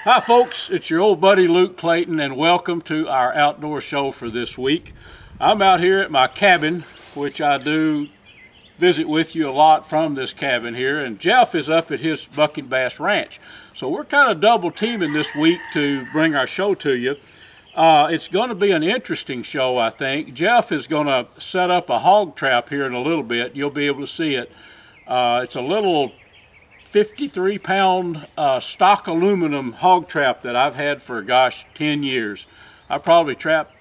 Hi folks, it's your old buddy Luke Clayton and welcome to our outdoor show for this week. I'm out here at my cabin, which I do visit with you a lot from this cabin here, and Jeff is up at his Bucking Bass Ranch. So we're kind of double teaming this week to bring our show to you. It's going to be an interesting show, I think. Jeff is going to set up a hog trap here in a little bit. You'll be able to see it. It's a little 53-pound stock aluminum hog trap that I've had for, gosh, 10 years. I probably trap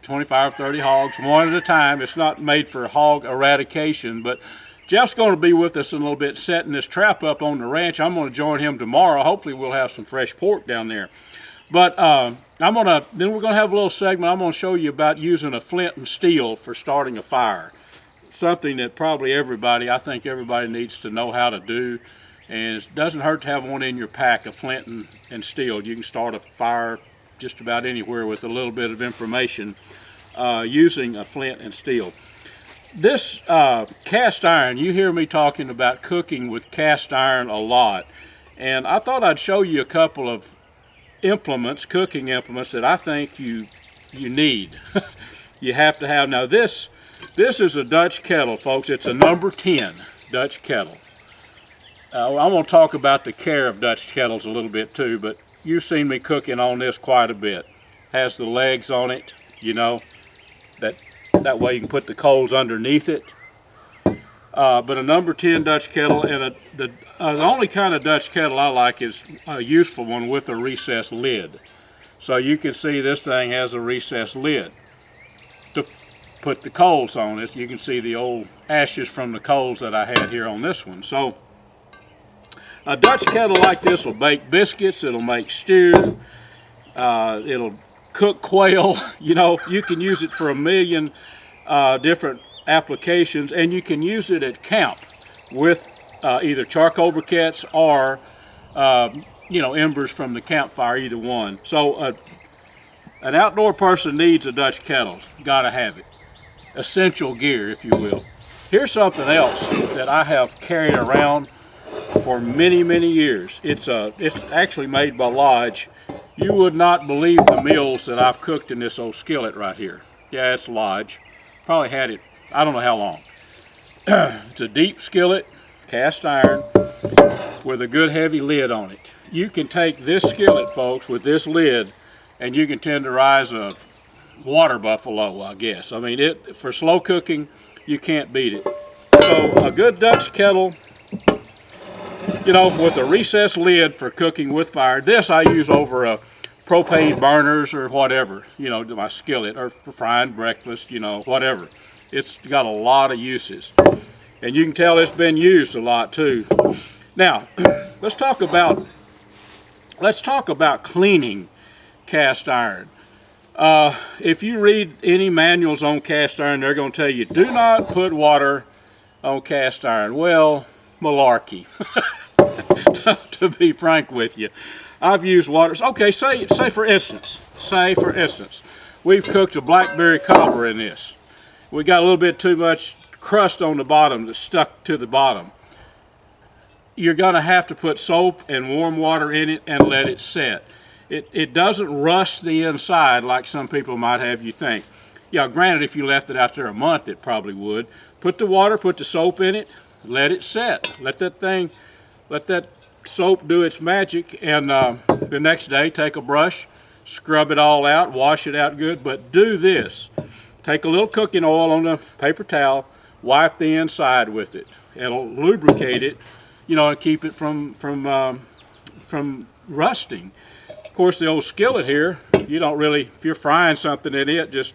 25, 30 hogs, one at a time. It's not made for hog eradication, but Jeff's going to be with us in a little bit setting this trap up on the ranch. I'm going to join him tomorrow. Hopefully we'll have some fresh pork down there. But then we're going to have a little segment. I'm going to show you about using a flint and steel for starting a fire. Something that probably I think everybody needs to know how to do. And it doesn't hurt to have one in your pack, a flint and steel. You can start a fire just about anywhere with a little bit of information using a flint and steel. This cast iron, you hear me talking about cooking with cast iron a lot. And I thought I'd show you a couple of implements, cooking implements, that I think you need. You have to have. Now this is a Dutch kettle, folks. It's a number 10 Dutch kettle. I'm going to talk about the care of Dutch kettles a little bit too, but you've seen me cooking on this quite a bit. Has the legs on it, you know, that way you can put the coals underneath it. But a number 10 Dutch kettle, and the only kind of Dutch kettle I like is a useful one with a recessed lid. So you can see this thing has a recessed lid to put the coals on it. You can see the old ashes from the coals that I had here on this one. So a Dutch kettle like this will bake biscuits, it'll make stew, it'll cook quail. You know, you can use it for a million different applications, and you can use it at camp with either charcoal briquettes or embers from the campfire, either one. So an outdoor person needs a Dutch kettle. Gotta have it. Essential gear, if you will. Here's something else that I have carried around for many, many years. It's actually made by Lodge. You would not believe the meals that I've cooked in this old skillet right here. Yeah, it's Lodge. Probably had it, I don't know how long. It's a deep skillet, cast iron, with a good heavy lid on it. You can take this skillet, folks, with this lid, and you can tenderize a water buffalo, I guess. I mean, for slow cooking, you can't beat it. So a good Dutch kettle, you know, with a recessed lid for cooking with fire. This I use over a propane burners or whatever, you know, my skillet, or for frying breakfast, you know, whatever. It's got a lot of uses, and you can tell it's been used a lot too. Now, let's talk about cleaning cast iron. If you read any manuals on cast iron, they're going to tell you, do not put water on cast iron. Well, malarkey. To be frank with you, I've used water. Okay, say for instance, we've cooked a blackberry cobbler in this. We got a little bit too much crust on the bottom that's stuck to the bottom. You're going to have to put soap and warm water in it and let it set. It doesn't rust the inside like some people might have you think. Yeah, granted, if you left it out there a month, it probably would. Put the water, put the soap in it, let it set. Let that soap do its magic, and the next day take a brush, scrub it all out, wash it out good, but do this. Take a little cooking oil on a paper towel, wipe the inside with it. It'll lubricate it, you know, and keep it from rusting. Of course, the old skillet here, you don't really, if you're frying something in it, just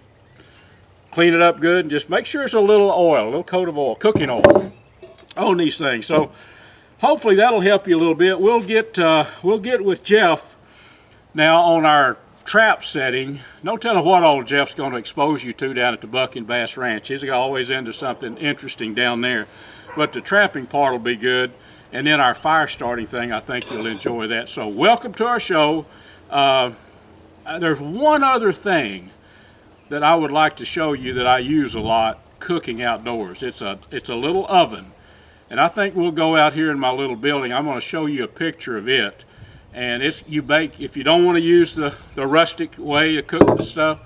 clean it up good and just make sure it's a little oil, a little coat of oil, cooking oil on these things. So hopefully that'll help you a little bit. We'll get with Jeff now on our trap setting. No telling what old Jeff's going to expose you to down at the Buck and Bass Ranch. He's always into something interesting down there. But the trapping part will be good. And then our fire starting thing, I think you'll enjoy that. So welcome to our show. There's one other thing that I would like to show you that I use a lot cooking outdoors. It's a little oven. And I think we'll go out here in my little building. I'm going to show you a picture of it. And you bake, if you don't want to use the rustic way to cook the stuff,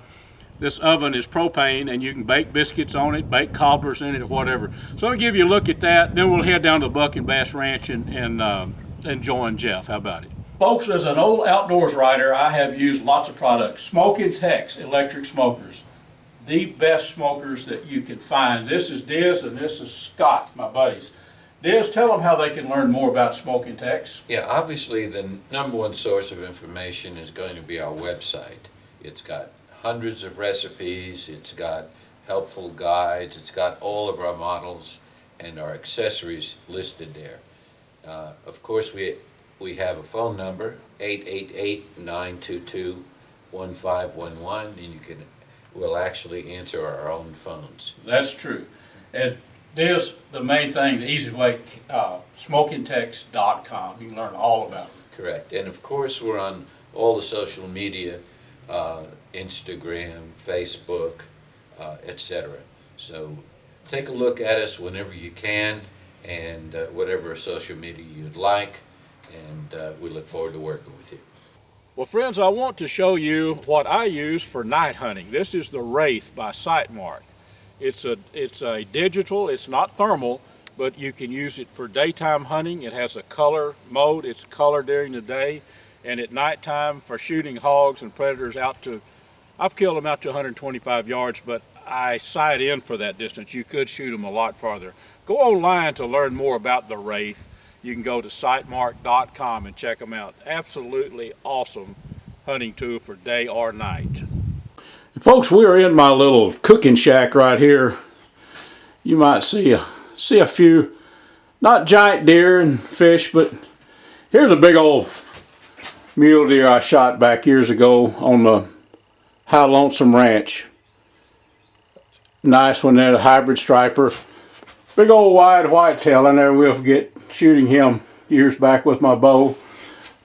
this oven is propane and you can bake biscuits on it, bake cobblers in it or whatever. So I'm going to give you a look at that. Then we'll head down to the Buck and Bass Ranch and join Jeff. How about it? Folks, as an old outdoors writer, I have used lots of products. Smoking Tex electric smokers. The best smokers that you can find. This is Diz and this is Scott, my buddies. Diz, tell them how they can learn more about Smoking Tex. Yeah, obviously the #1 source of information is going to be our website. It's got hundreds of recipes, it's got helpful guides, it's got all of our models and our accessories listed there. Of course, we have a phone number, 888-922-1511, and we'll actually answer our own phones. That's true. And Diz, the main thing, the easy way, smokingtex.com. You can learn all about it. Correct. And of course, we're on all the social media, Instagram, Facebook, etc. So take a look at us whenever you can, and whatever social media you'd like, and we look forward to working with you. Well, friends, I want to show you what I use for night hunting. This is the Wraith by Sightmark. It's a digital, it's not thermal, but you can use it for daytime hunting. It has a color mode, it's color during the day, and at nighttime for shooting hogs and predators out to, I've killed them out to 125 yards, but I sight in for that distance. You could shoot them a lot farther. Go online to learn more about the Wraith. You can go to sightmark.com and check them out. Absolutely awesome hunting tool for day or night. Folks, we are in my little cooking shack right here. You might see a few, not giant deer and fish, but here's a big old mule deer I shot back years ago on the How Lonesome Ranch. Nice one there, a hybrid striper. Big old wide whitetail in there. We'll get shooting him years back with my bow.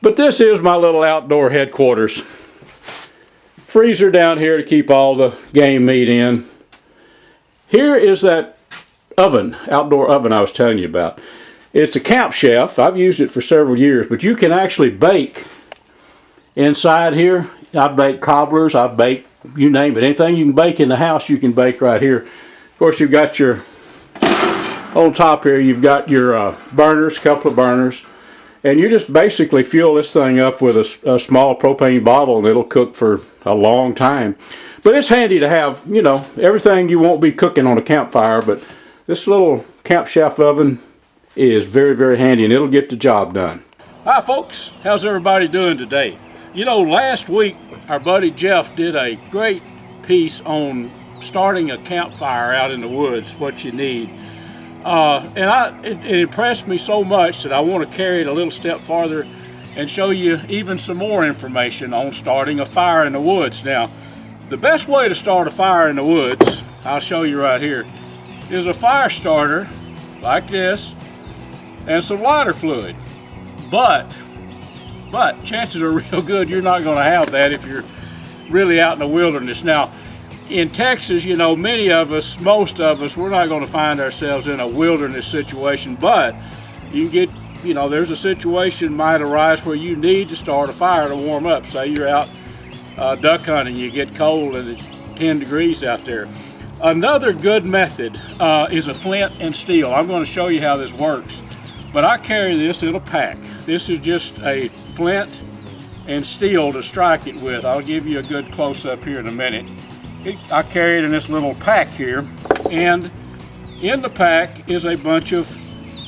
But this is my little outdoor headquarters. Freezer down here to keep all the game meat in. Here is that oven, outdoor oven I was telling you about. It's a Camp Chef. I've used it for several years, but you can actually bake inside here. I bake cobblers, I bake, you name it. Anything you can bake in the house, you can bake right here. Of course, you've got your, on top here, you've got your burners, couple of burners. And you just basically fuel this thing up with a small propane bottle and it'll cook for a long time. But it's handy to have, you know, everything you won't be cooking on a campfire, but this little Camp Chef oven is very, very handy and it'll get the job done. Hi folks, how's everybody doing today? You know, last week our buddy Jeff did a great piece on starting a campfire out in the woods, what you need. And it impressed me so much that I want to carry it a little step farther and show you even some more information on starting a fire in the woods. Now, the best way to start a fire in the woods, I'll show you right here, is a fire starter like this and some lighter fluid. But chances are real good you're not going to have that if you're really out in the wilderness. Now, in Texas, you know, many of us, most of us, we're not going to find ourselves in a wilderness situation, but you can get, you know, there's a situation might arise where you need to start a fire to warm up. Say you're out duck hunting, you get cold and it's 10 degrees out there. Another good method is a flint and steel. I'm going to show you how this works, but I carry this in a pack. This is just a flint and steel to strike it with. I'll give you a good close-up here in a minute. I carry it in this little pack here, and In the pack is a bunch of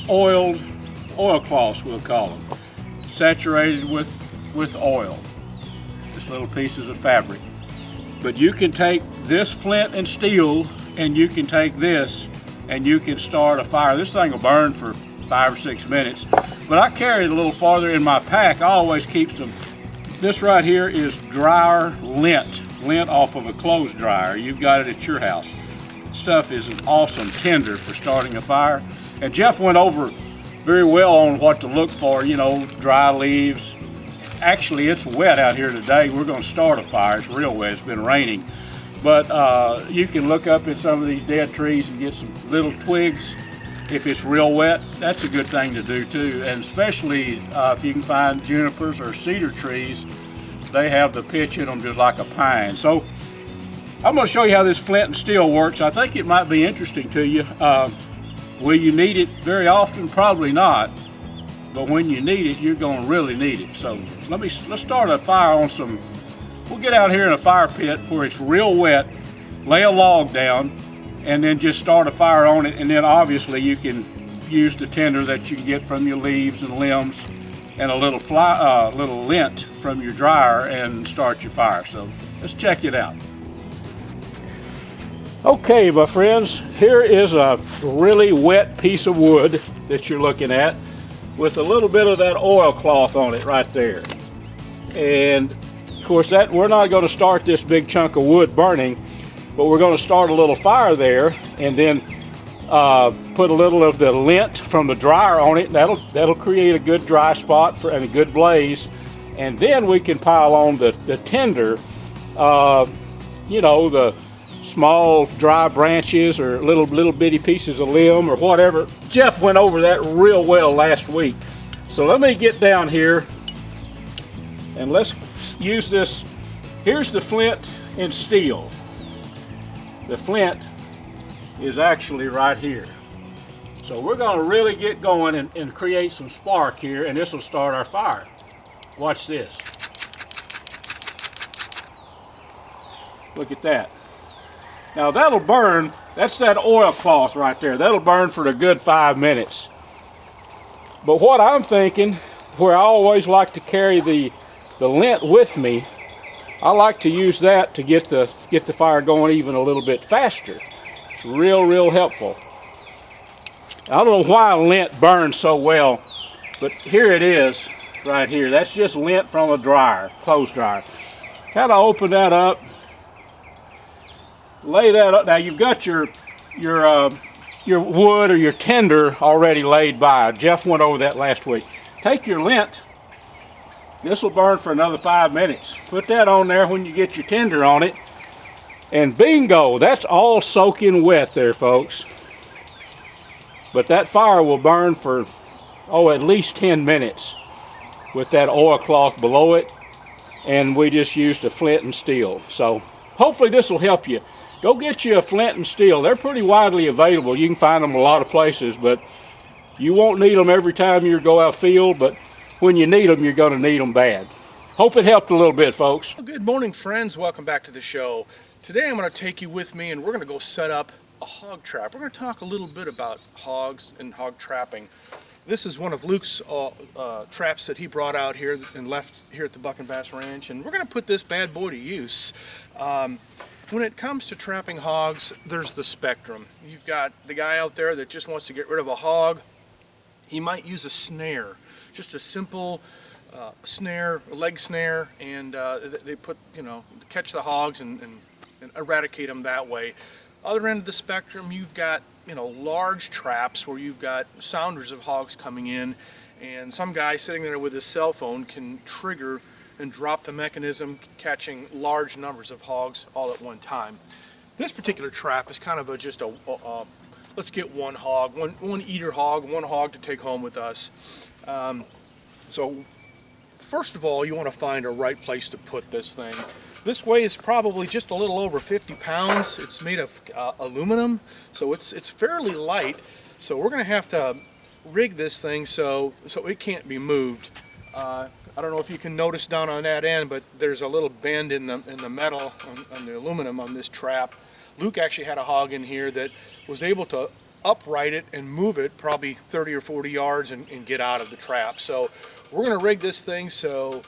oilcloths, we'll call them, saturated with oil, just little pieces of fabric. But you can take this flint and steel, and you can take this, and you can start a fire. This thing will burn for 5 or 6 minutes, but I carry it a little farther in my pack. I always keep some. This right here is dryer lint off of a clothes dryer. You've got it at your house. Stuff is an awesome tinder for starting a fire. And Jeff went over very well on what to look for, you know, dry leaves. Actually, it's wet out here today. We're going to start a fire. It's real wet. It's been raining. But you can look up at some of these dead trees and get some little twigs. If it's real wet, that's a good thing to do too. And especially if you can find junipers or cedar trees, they have the pitch in them just like a pine. So I'm going to show you how this flint and steel works. I think it might be interesting to you. Will you need it very often? Probably not. But when you need it, you're going to really need it. So let's start a fire on some. We'll get out here in a fire pit where it's real wet, lay a log down, and then just start a fire on it. And then obviously you can use the tinder that you can get from your leaves and limbs and a little lint from your dryer and start your fire. So let's check it out. Okay, my friends, here is a really wet piece of wood that you're looking at with a little bit of that oilcloth on it right there. And of course we're not going to start this big chunk of wood burning, but we're going to start a little fire there and then put a little of the lint from the dryer on it. That'll create a good dry spot and a good blaze. And then we can pile on the tinder, you know, the small dry branches or little bitty pieces of limb or whatever. Jeff went over that real well last week. So let me get down here and let's use this. Here's the flint and steel. The flint is actually right here. So we're going to really get going and create some spark here, and this will start our fire. Watch this. Look at that. Now that'll burn. That's that oilcloth right there. That'll burn for a good 5 minutes. But what I'm thinking, where I always like to carry the lint with me, I like to use that to get the fire going even a little bit faster. It's real helpful. I don't know why lint burns so well, but here it is right here. That's just lint from a dryer, clothes dryer. Kind of open that up. Lay that up. Now you've got your wood or your tinder already laid by. Jeff went over that last week. Take your lint. This will burn for another 5 minutes. Put that on there when you get your tinder on it. And bingo, that's all soaking wet there, folks. But that fire will burn for, at least 10 minutes with that oilcloth below it. And we just used a flint and steel. So hopefully this will help you. Go get you a flint and steel. They're pretty widely available. You can find them in a lot of places, but you won't need them every time you go out field, but when you need them, you're going to need them bad. Hope it helped a little bit, folks. Well, good morning, friends. Welcome back to the show. Today I'm going to take you with me and we're going to go set up a hog trap. We're going to talk a little bit about hogs and hog trapping. This is one of Luke's traps that he brought out here and left here at the Buck and Bass Ranch, and we're going to put this bad boy to use. When it comes to trapping hogs, there's the spectrum. You've got the guy out there that just wants to get rid of a hog. He might use a snare, just a simple snare, a leg snare, and they put, catch the hogs and eradicate them that way. Other end of the spectrum, you've got, large traps where you've got sounders of hogs coming in, and some guy sitting there with his cell phone can trigger and drop the mechanism, catching large numbers of hogs all at one time. This particular trap is kind of just a let's get one hog, one eater hog, one hog to take home with us. So first of all, you want to find a right place to put this thing. This weighs probably just a little over 50 pounds. It's made of aluminum, so it's fairly light. So we're going to have to rig this thing so it can't be moved. I don't know if you can notice down on that end, but there's a little bend in the metal, on the aluminum on this trap. Luke actually had a hog in here that was able to upright it and move it probably 30 or 40 yards and get out of the trap. So we're going to rig this thing so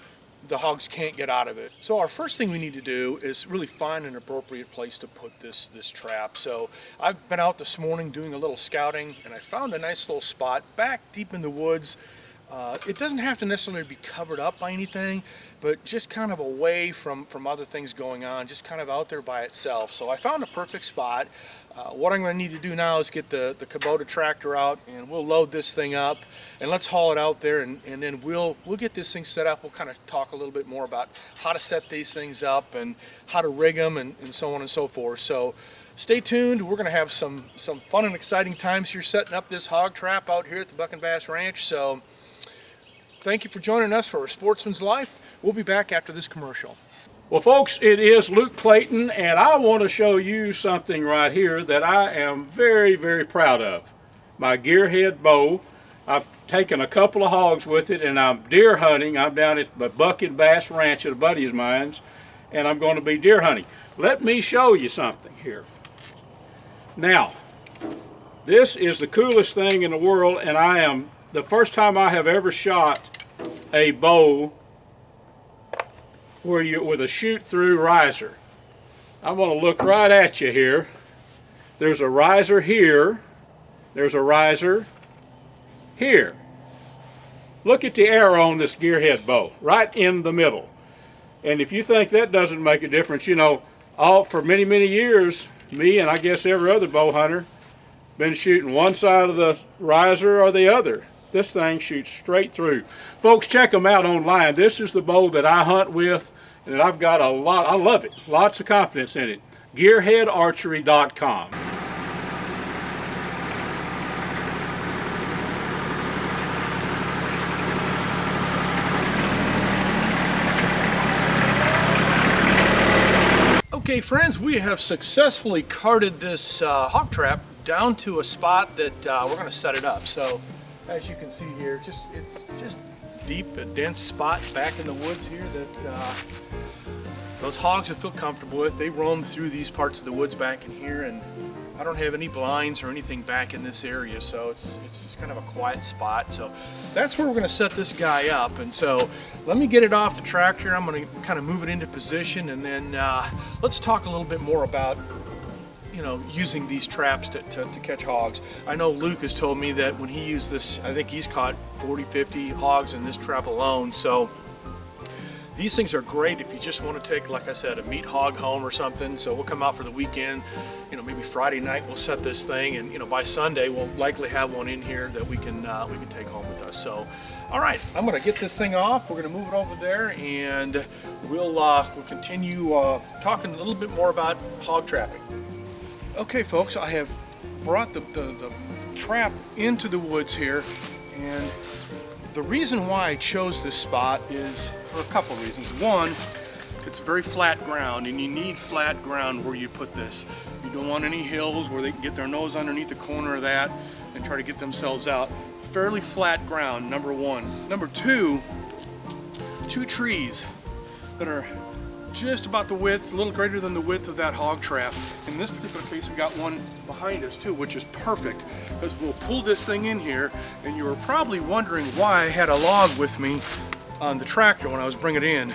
the hogs can't get out of it. So our first thing we need to do is really find an appropriate place to put this trap. So I've been out this morning doing a little scouting, and I found a nice little spot back deep in the woods. It doesn't have to necessarily be covered up by anything, but just kind of away from other things going on, just kind of out there by itself. So I found a perfect spot. What I'm going to need to do now is get the Kubota tractor out, and we'll load this thing up, and let's haul it out there, and then we'll get this thing set up. We'll kind of talk a little bit more about how to set these things up and how to rig them and so on and so forth. So stay tuned. We're going to have some fun and exciting times here setting up this hog trap out here at the Buck and Bass Ranch. So thank you for joining us for our Sportsman's Life. We'll be back after this commercial. Well, folks, it is Luke Clayton, and I want to show you something right here that I am very, very proud of. My Gearhead Bow. I've taken a couple of hogs with it, and I'm deer hunting. I'm down at the Buck and Bass Ranch at a buddy of mine's, and I'm going to be deer hunting. Let me show you something here. Now, this is the coolest thing in the world, and the first time I have ever shot a bow with a shoot-through riser. I'm going to look right at you here. There's a riser here. There's a riser here. Look at the arrow on this Gearhead bow, right in the middle. And if you think that doesn't make a difference, you know, for many, many years, me and I guess every other bow hunter been shooting one side of the riser or the other. This thing shoots straight through. Folks, check them out online. This is the bow that I hunt with, and I've got a lot. I love it. Lots of confidence in it. Gearheadarchery.com. Okay, friends, we have successfully carted this hog trap down to a spot that we're going to set it up. So, as you can see here, it's just deep, a dense spot back in the woods here that those hogs will feel comfortable with. They roam through these parts of the woods back in here, and I don't have any blinds or anything back in this area, so it's just kind of a quiet spot. So that's where we're going to set this guy up. And so let me get it off the tractor. I'm going to kind of move it into position, and then let's talk a little bit more about, you know, using these traps to catch hogs. I know Luke has told me that when he used this, I think he's caught 40, 50 hogs in this trap alone. So these things are great if you just want to take, like I said, a meat hog home or something. So we'll come out for the weekend, you know, maybe Friday night we'll set this thing, and you know, by Sunday we'll likely have one in here that we can take home with us. So all right, I'm going to get this thing off. We're going to move it over there, and we'll continue talking a little bit more about hog trapping. Okay, folks, I have brought the trap into the woods here, and the reason why I chose this spot is for a couple reasons. One, it's very flat ground, and you need flat ground where you put this. You don't want any hills where they can get their nose underneath the corner of that and try to get themselves out. Fairly flat ground, number one. Number two, two trees that are just about the width, a little greater than the width of that hog trap. In this particular case, we got one behind us too, which is perfect, because we'll pull this thing in here, and you were probably wondering why I had a log with me on the tractor when I was bringing it in.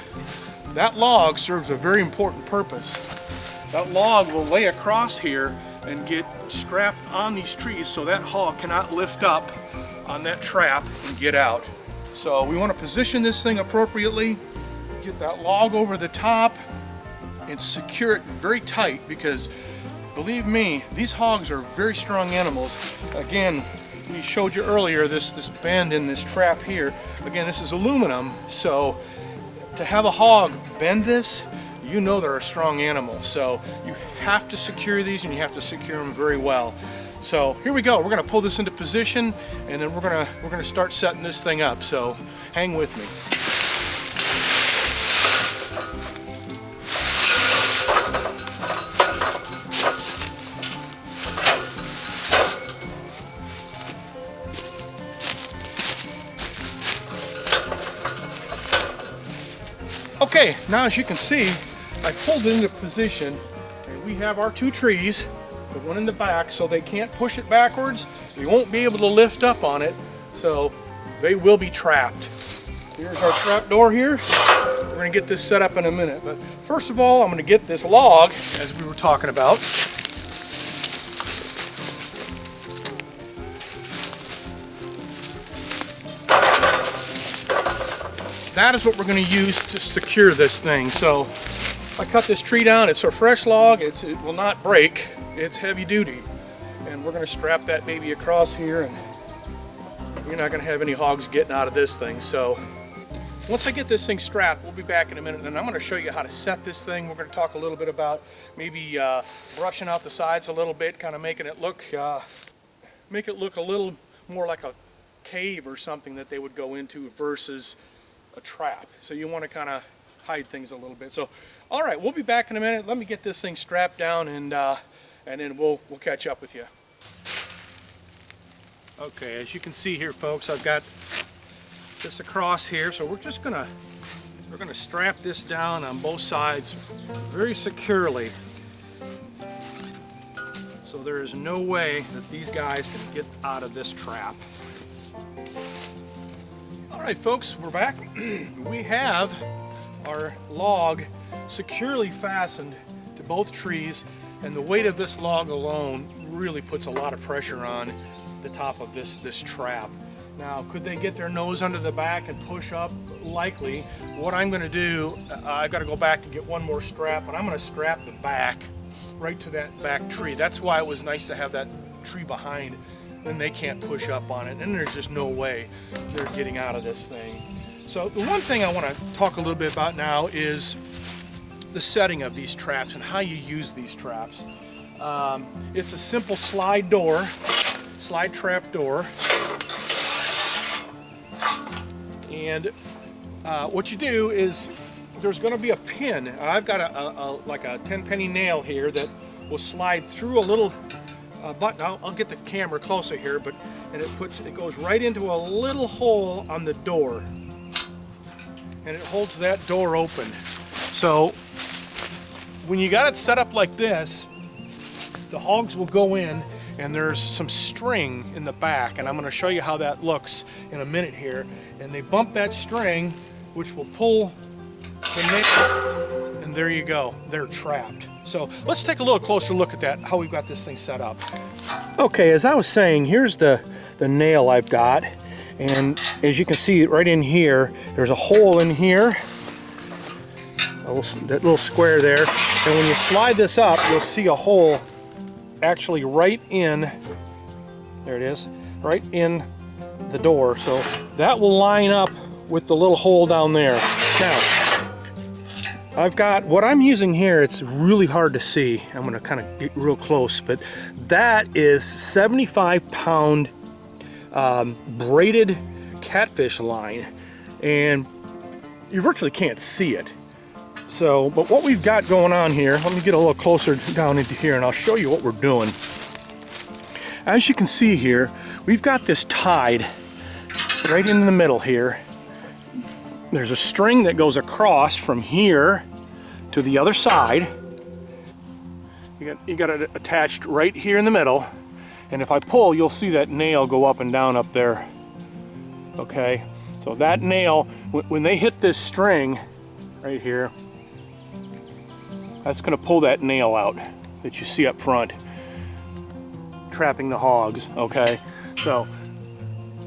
That log serves a very important purpose. That log will lay across here and get strapped on these trees so that hog cannot lift up on that trap and get out. So we want to position this thing appropriately, get that log over the top, and secure it very tight, because believe me, these hogs are very strong animals. Again, we showed you earlier this bend in this trap here. Again, this is aluminum, so to have a hog bend this, you know they're a strong animal. So you have to secure these, and you have to secure them very well. So here we go. We're going to pull this into position, and then we're going to start setting this thing up. So hang with me. Okay, now as you can see, I pulled it into position, and we have our two trees the one in the back, so they can't push it backwards. You won't be able to lift up on it, so they will be trapped. Here's our trap door here. We're going to get this set up in a minute, but first of all, I'm going to get this log, as we were talking about. That is what we're going to use to secure this thing. So I cut this tree down. It's a fresh log. It will not break. It's heavy duty. And we're going to strap that baby across here, and you're not going to have any hogs getting out of this thing. So once I get this thing strapped, we'll be back in a minute, and I'm going to show you how to set this thing. We're going to talk a little bit about maybe brushing out the sides a little bit, kind of making it look a little more like a cave or something that they would go into versus a trap. So you want to kind of hide things a little bit. So, all right, we'll be back in a minute. Let me get this thing strapped down, and then we'll catch up with you. Okay, as you can see here, folks, I've got this across here. So we're gonna strap this down on both sides very securely. So there is no way that these guys can get out of this trap. All right, folks, we're back. We have our log securely fastened to both trees, and the weight of this log alone really puts a lot of pressure on the top of this trap. Now, could they get their nose under the back and push up? Likely. What I'm going to do, I've got to go back and get one more strap, and I'm going to strap the back right to that back tree. That's why it was nice to have that tree behind. Then they can't push up on it, and there's just no way they're getting out of this thing. So the one thing I want to talk a little bit about now is the setting of these traps and how you use these traps. It's a simple slide trap door, and what you do is there's going to be a pin. I've got like a 10-penny nail here that will slide through a little button. I'll get the camera closer here, and it goes right into a little hole on the door, and it holds that door open. So when you got it set up like this, the hogs will go in, and there's some string in the back, and I'm going to show you how that looks in a minute here. And they bump that string, which will pull the nail, and there you go, they're trapped. So let's take a little closer look at that, how we've got this thing set up. Okay, as I was saying, here's the nail I've got, and as you can see right in here, there's a hole in here, that little square there, and when you slide this up, you'll see a hole actually right in, there it is, right in the door. So that will line up with the little hole down there. Now, I've got, what I'm using here, it's really hard to see. I'm gonna kind of get real close, but that is 75-pound braided catfish line, and you virtually can't see it. So, but what we've got going on here, let me get a little closer down into here and I'll show you what we're doing. As you can see here, we've got this tied right in the middle here. There's a string that goes across from here to the other side. You got it attached right here in the middle, and if I pull, you'll see that nail go up and down up there. Okay, so that nail, when they hit this string right here, that's going to pull that nail out that you see up front, trapping the hogs. Okay, so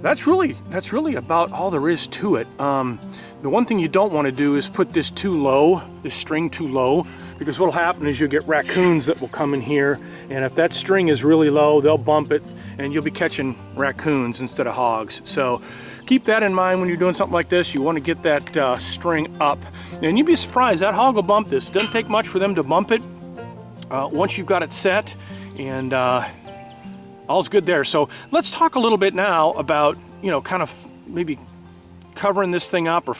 that's really about all there is to it. The one thing you don't want to do is put this too low, this string too low, because what'll happen is you'll get raccoons that will come in here, and if that string is really low, they'll bump it, and you'll be catching raccoons instead of hogs. So keep that in mind when you're doing something like this. You want to get that string up, and you'd be surprised, that hog will bump this. It doesn't take much for them to bump it once you've got it set, and all's good there. So let's talk a little bit now about, kind of maybe covering this thing up, or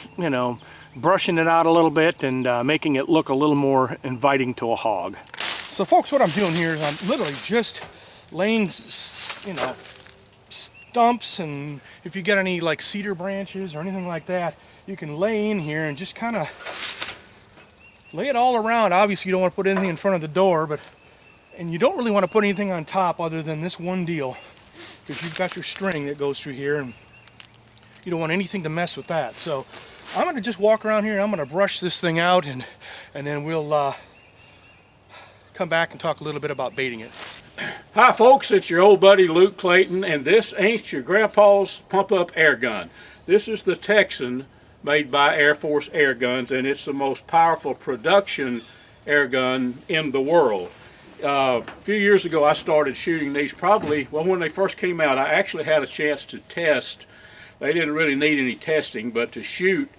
brushing it out a little bit and making it look a little more inviting to a hog. So folks, what I'm doing here is I'm literally just laying, stumps, and if you get any like cedar branches or anything like that, you can lay in here and just kind of lay it all around. Obviously you don't want to put anything in front of the door, but And you don't really want to put anything on top other than this one deal, because you've got your string that goes through here, and you don't want anything to mess with that. So I'm going to just walk around here and I'm going to brush this thing out, and then we'll come back and talk a little bit about baiting it. Hi folks, it's your old buddy Luke Clayton, and this ain't your grandpa's pump-up air gun. This is the Texan, made by Air Force Air Guns, and it's the most powerful production air gun in the world. A few years ago I started shooting these, when they first came out. I actually had a chance to test. They didn't really need any testing, but to shoot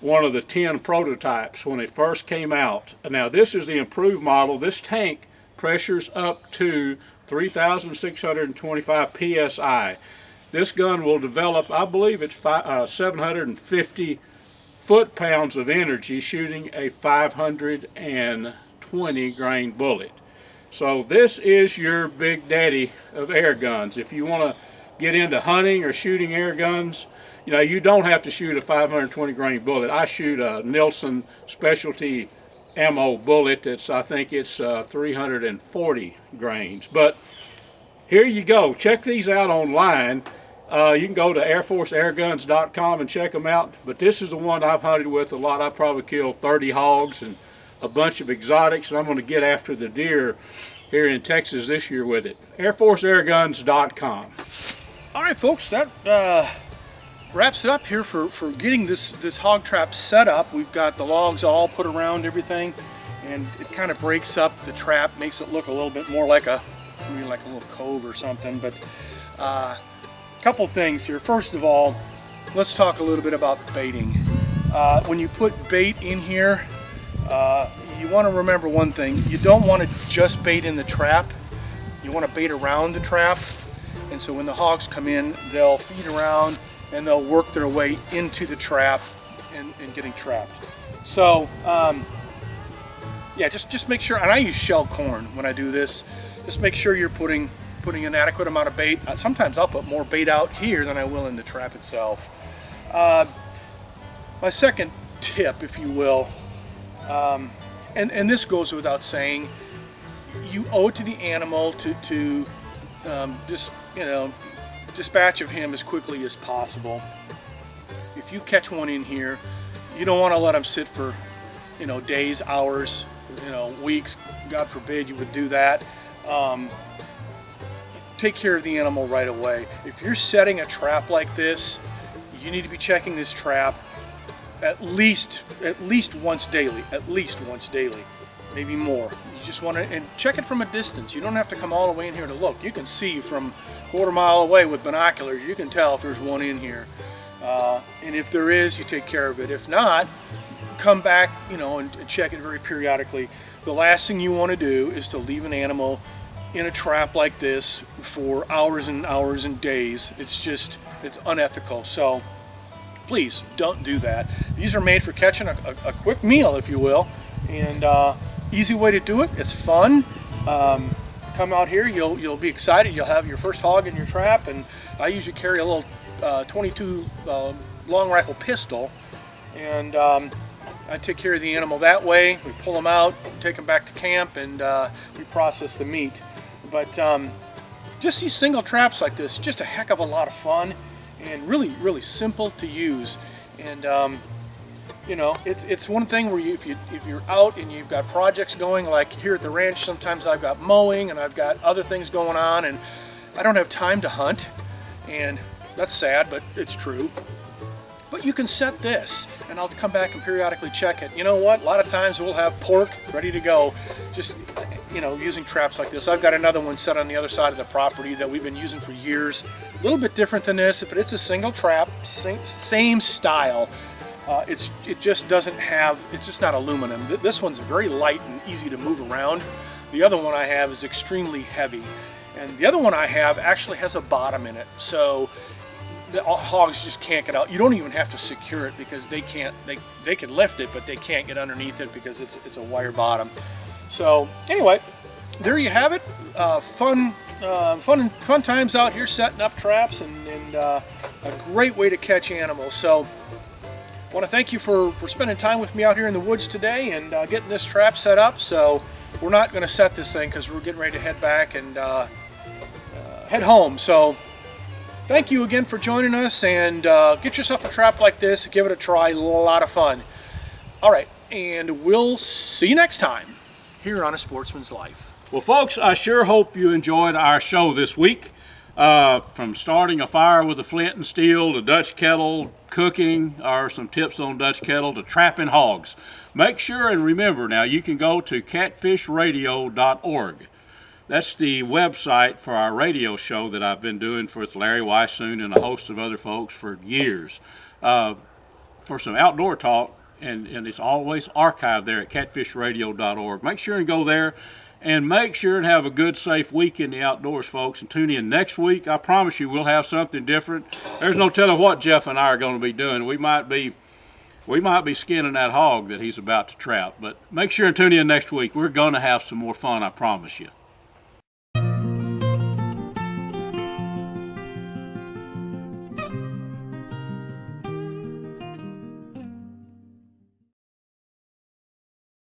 one of the 10 prototypes when it first came out. Now this is the improved model. This tank pressures up to 3,625 psi. This gun will develop, I believe it's 750 foot-pounds of energy shooting a 520 grain bullet. So this is your big daddy of air guns. If you want to get into hunting or shooting air guns, you know, you don't have to shoot a 520 grain bullet. I shoot a Nielsen specialty ammo bullet that's, I think it's 340 grains. But here you go. Check these out online. You can go to airforceairguns.com and check them out. But this is the one I've hunted with a lot. I've probably killed 30 hogs and a bunch of exotics, and I'm going to get after the deer here in Texas this year with it. airforceairguns.com. All right, folks, that wraps it up here for getting this hog trap set up. We've got the logs all put around everything, and it kind of breaks up the trap, makes it look a little bit more like maybe like a little cove or something. But a couple things here. First of all, let's talk a little bit about baiting. When you put bait in here, you want to remember one thing. You don't want to just bait in the trap. You want to bait around the trap. And so when the hogs come in, they'll feed around and they'll work their way into the trap and getting trapped. So yeah, just make sure, and I use shell corn when I do this, just make sure you're putting an adequate amount of bait. Sometimes I'll put more bait out here than I will in the trap itself. My second tip, if you will, and this goes without saying, you owe it to the animal to dispatch of him as quickly as possible. If you catch one in here, you don't want to let him sit for days, hours, weeks. God forbid you would do that. Take care of the animal right away. If you're setting a trap like this, you need to be checking this trap at least once daily, maybe more. You just want to, and check it from a distance. You don't have to come all the way in here to look. You can see from a quarter mile away with binoculars. You can tell if there's one in here. And if there is, you take care of it. If not, come back, and check it very periodically. The last thing you want to do is to leave an animal in a trap like this for hours and hours and days. It's unethical. So please don't do that. These are made for catching a quick meal, if you will, and easy way to do it. It's fun. Come out here, you'll be excited. You'll have your first hog in your trap, and I usually carry a little 22 long rifle pistol, and I take care of the animal that way. We pull them out, take them back to camp, and we process the meat. But just these single traps like this, just a heck of a lot of fun, and really, really simple to use. And it's one thing where if you're out and you've got projects going, like here at the ranch, sometimes I've got mowing and I've got other things going on, and I don't have time to hunt, and that's sad, but it's true. But you can set this, and I'll come back and periodically check it. You know what? A lot of times we'll have pork ready to go, just using traps like this. I've got another one set on the other side of the property that we've been using for years. A little bit different than this, but it's a single trap, same style. It's just not aluminum. This one's very light and easy to move around. The other one I have is extremely heavy, and the other one I have actually has a bottom in it, so the hogs just can't get out. You don't even have to secure it because they can't. They can lift it, but they can't get underneath it because it's a wire bottom. So anyway, there you have it. Fun times out here setting up traps, and a great way to catch animals. So I want to thank you for spending time with me out here in the woods today and getting this trap set up. So we're not going to set this thing because we're getting ready to head back and head home. So thank you again for joining us, and get yourself a trap like this. Give it a try. A lot of fun. All right, and we'll see you next time here on A Sportsman's Life. Well, folks, I sure hope you enjoyed our show this week. From starting a fire with a flint and steel to Dutch kettle cooking, or some tips on Dutch kettle, to trapping hogs. Make sure and remember, now you can go to catfishradio.org. That's the website for our radio show that I've been doing with Larry Weissoon and a host of other folks for years, for some outdoor talk, and it's always archived there at catfishradio.org. Make sure and go there, and make sure and have a good, safe week in the outdoors, folks, and tune in next week. I promise you we'll have something different. There's no telling what Jeff and I are going to be doing. We might be skinning that hog that he's about to trap, but make sure and tune in next week. We're going to have some more fun, I promise you.